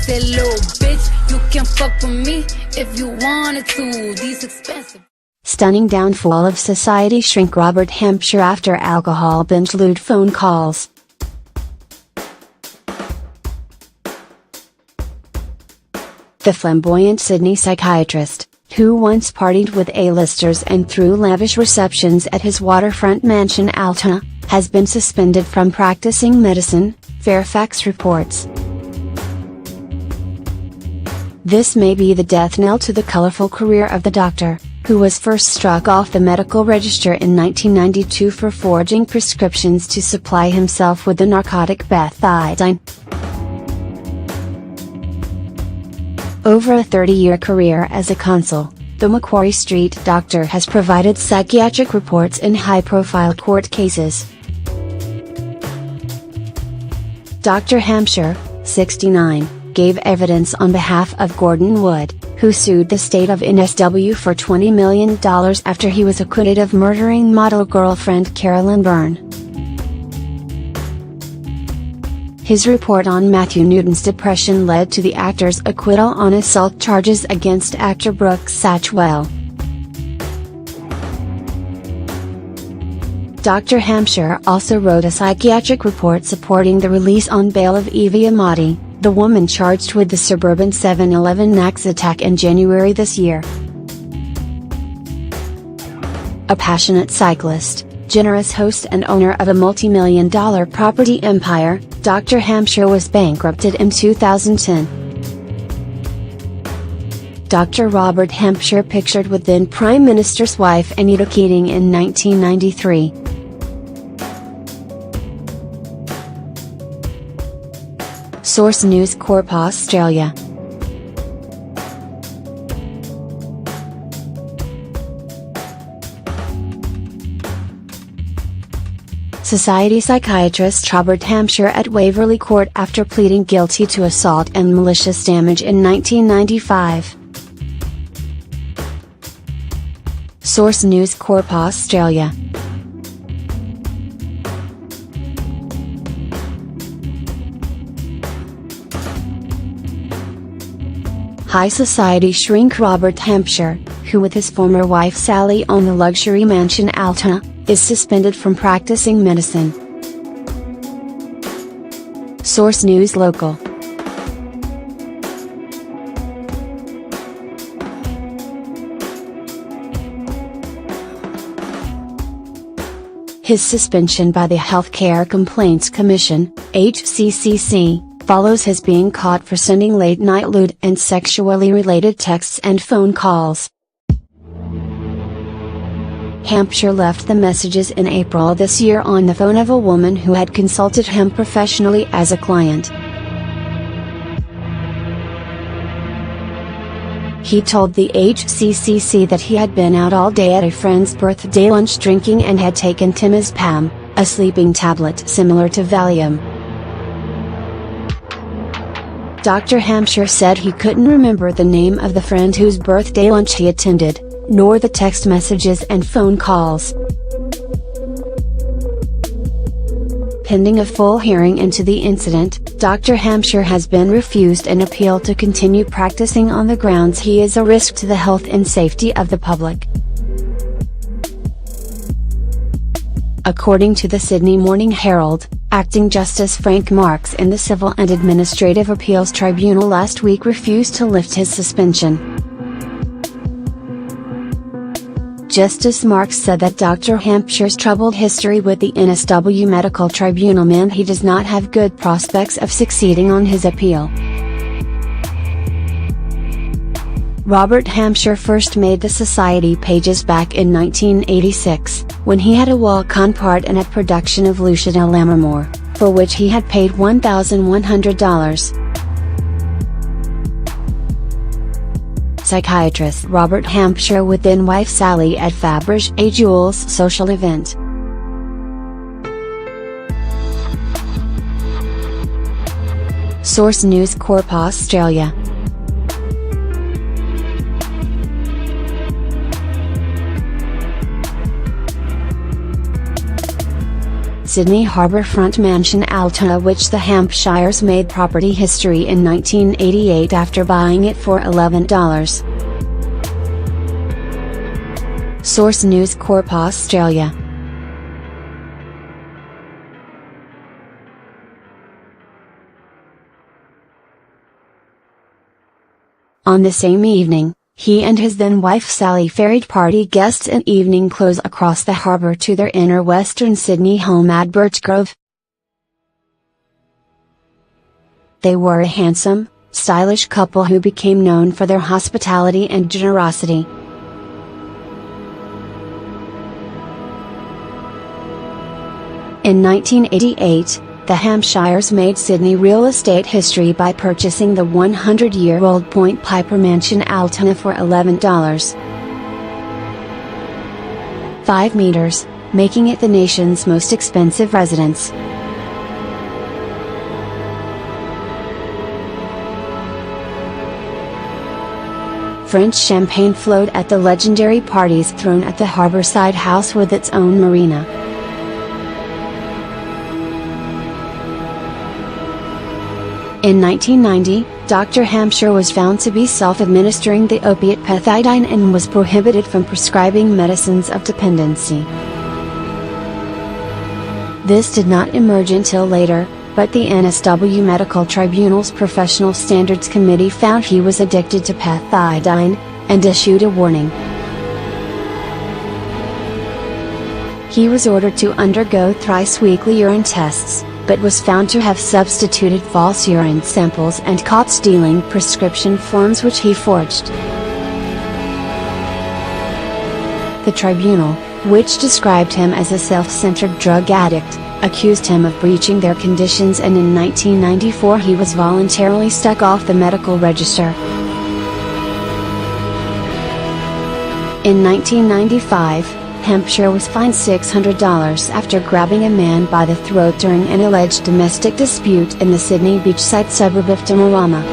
That little bitch, you can fuck with me if you wanted to. These expensive. Stunning downfall of society shrink Robert Hampshire after alcohol binge lewd phone calls. The flamboyant Sydney psychiatrist, who once partied with A-listers and threw lavish receptions at his waterfront mansion Altoona, has been suspended from practicing medicine, Fairfax reports. This may be the death knell to the colorful career of the doctor, who was first struck off the medical register in 1992 for forging prescriptions to supply himself with the narcotic bethadine. Over a 30-year career as a consul, the Macquarie Street doctor has provided psychiatric reports in high-profile court cases. Dr. Hampshire, 69, gave evidence on behalf of Gordon Wood, who sued the state of NSW for $20 million after he was acquitted of murdering model girlfriend Carolyn Byrne. His report on Matthew Newton's depression led to the actor's acquittal on assault charges against actor Brooks Satchwell. Dr. Hampshire also wrote a psychiatric report supporting the release on bail of Evie Amati, the woman charged with the suburban 7-Eleven axe attack in January this year. A passionate cyclist, generous host and owner of a multi-million-dollar property empire, Dr. Hampshire was bankrupted in 2010. Dr. Robert Hampshire pictured with then Prime Minister's wife Anita Keating in 1993. Source News Corp Australia. Society psychiatrist Robert Hampshire at Waverley Court after pleading guilty to assault and malicious damage in 1995. Source News Corp Australia. High society shrink Robert Hampshire, who with his former wife Sally own the luxury mansion Altoona, is suspended from practicing medicine. Source News Local. His suspension by the Healthcare Complaints Commission, HCCC, follows his being caught for sending late-night lewd and sexually related texts and phone calls. Hampshire left the messages in April this year on the phone of a woman who had consulted him professionally as a client. He told the HCCC that he had been out all day at a friend's birthday lunch drinking and had taken Temazepam, a sleeping tablet similar to Valium. Dr. Hampshire said he couldn't remember the name of the friend whose birthday lunch he attended, nor the text messages and phone calls. Pending a full hearing into the incident, Dr. Hampshire has been refused an appeal to continue practicing on the grounds he is a risk to the health and safety of the public. According to the Sydney Morning Herald, Acting Justice Frank Marks in the Civil and Administrative Appeals Tribunal last week refused to lift his suspension. Justice Marks said that Dr. Hampshire's troubled history with the NSW Medical Tribunal meant he does not have good prospects of succeeding on his appeal. Robert Hampshire first made the Society pages back in 1986, when he had a walk-on part in a production of Lucida Lammermoor, for which he had paid $1,100. Psychiatrist Robert Hampshire with then wife Sally at Fabergé Jules social event. Source News Corp Australia. Sydney harbourfront mansion Alta, which the Hampshires made property history in 1988 after buying it for $11. Source: News Corp Australia. On the same evening, he and his then-wife Sally ferried party guests in evening clothes across the harbour to their inner western Sydney home at Birchgrove. They were a handsome, stylish couple who became known for their hospitality and generosity. In 1988, the Hampshires made Sydney real estate history by purchasing the 100-year-old Point Piper mansion Alta for $11.5 meters, making it the nation's most expensive residence. French champagne flowed at the legendary parties thrown at the harbourside house with its own marina. In 1990, Dr. Hampshire was found to be self-administering the opiate pethidine and was prohibited from prescribing medicines of dependency. This did not emerge until later, but the NSW Medical Tribunal's Professional Standards Committee found he was addicted to pethidine, and issued a warning. He was ordered to undergo thrice-weekly urine tests, but was found to have substituted false urine samples and caught stealing prescription forms which he forged. The tribunal, which described him as a self-centered drug addict, accused him of breaching their conditions, and in 1994 he was voluntarily struck off the medical register. In 1995, Hampshire was fined $600 after grabbing a man by the throat during an alleged domestic dispute in the Sydney beachside suburb of Tamarama.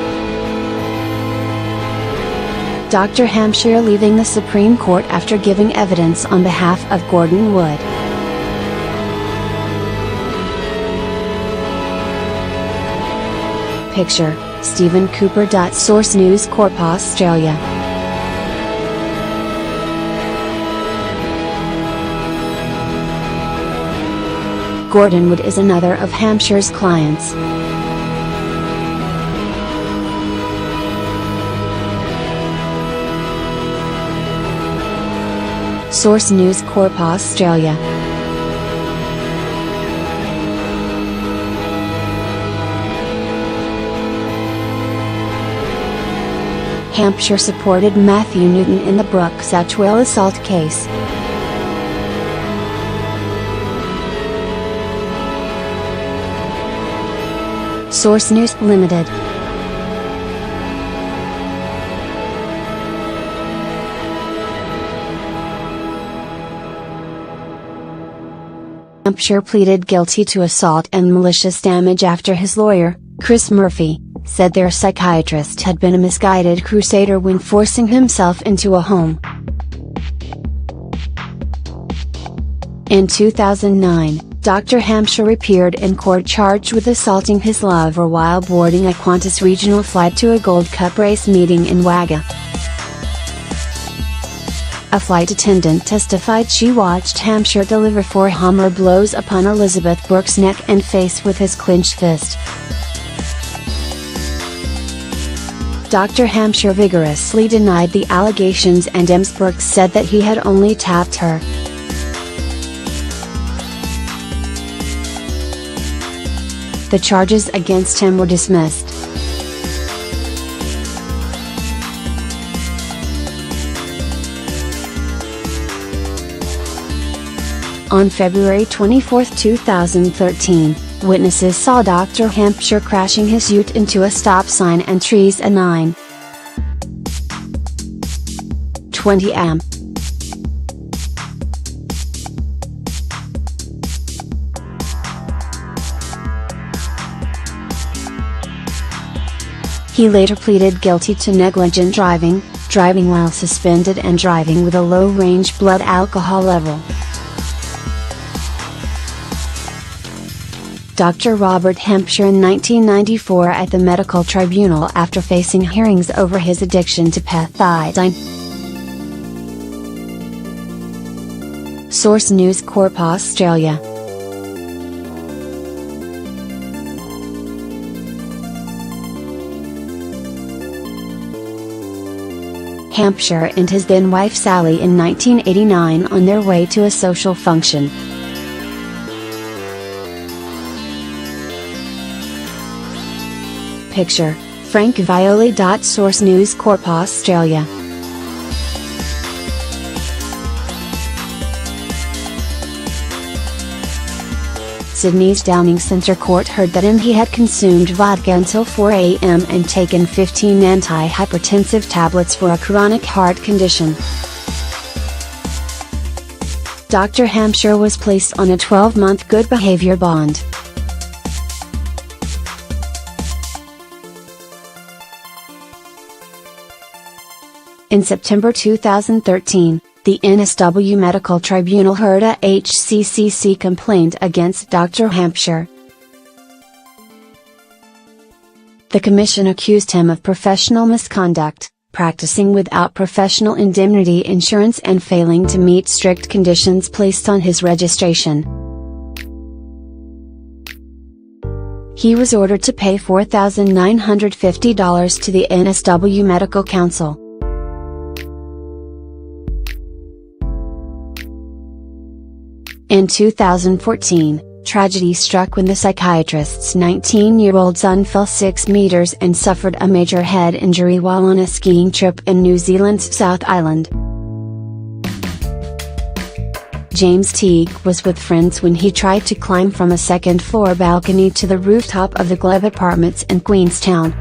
Dr. Hampshire leaving the Supreme Court after giving evidence on behalf of Gordon Wood. Picture, Stephen Cooper. Source: News Corp Australia. Gordon Wood is another of Hampshire's clients. Source: News Corp Australia. Hampshire supported Matthew Newton in the Brooke Satchwell assault case. Source: News Limited. Hampshire pleaded guilty to assault and malicious damage after his lawyer, Chris Murphy, said their psychiatrist had been a misguided crusader when forcing himself into a home. In 2009, Dr. Hampshire appeared in court charged with assaulting his lover while boarding a Qantas regional flight to a Gold Cup race meeting in Wagga. A flight attendant testified she watched Hampshire deliver 4 hammer blows upon Elizabeth Burke's neck and face with his clenched fist. Dr. Hampshire vigorously denied the allegations, and Ms. Burke said that he had only tapped her. The charges against him were dismissed. On February 24, 2013, witnesses saw Dr. Hampshire crashing his ute into a stop sign and trees at 9:20 am. He later pleaded guilty to negligent driving, driving while suspended, and driving with a low-range blood alcohol level. Dr. Robert Hampshire in 1994 at the medical tribunal after facing hearings over his addiction to pethidine. Source: News Corp Australia. Hampshire and his then-wife Sally in 1989 on their way to a social function. Picture: Frank Violi. Source: News Corp Australia. Sydney's Downing Centre Court heard that he had consumed vodka until 4 a.m. and taken 15 antihypertensive tablets for a chronic heart condition. Dr. Hampshire was placed on a 12-month good behavior bond. In September 2013, the NSW Medical Tribunal heard a HCCC complaint against Dr. Hampshire. The commission accused him of professional misconduct, practicing without professional indemnity insurance and failing to meet strict conditions placed on his registration. He was ordered to pay $4,950 to the NSW Medical Council. In 2014, tragedy struck when the psychiatrist's 19-year-old son fell 6 meters and suffered a major head injury while on a skiing trip in New Zealand's South Island. James Teague was with friends when he tried to climb from a second-floor balcony to the rooftop of the Glebe Apartments in Queenstown.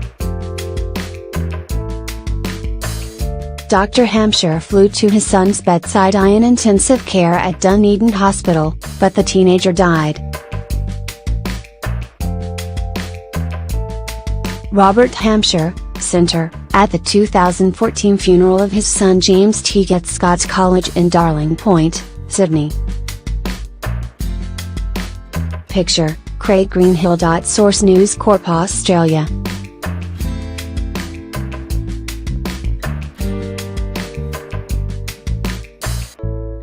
Dr. Hampshire flew to his son's bedside in intensive care at Dunedin Hospital, but the teenager died. Robert Hampshire, Centre, at the 2014 funeral of his son James Teague at Scots College in Darling Point, Sydney. Picture: Craig Greenhill. Source: News Corp Australia.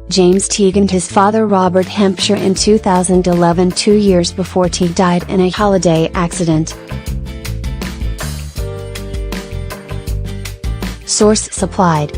James Teague and his father Robert Hampshire in 2011, 2 years before Teague died in a holiday accident. Source supplied.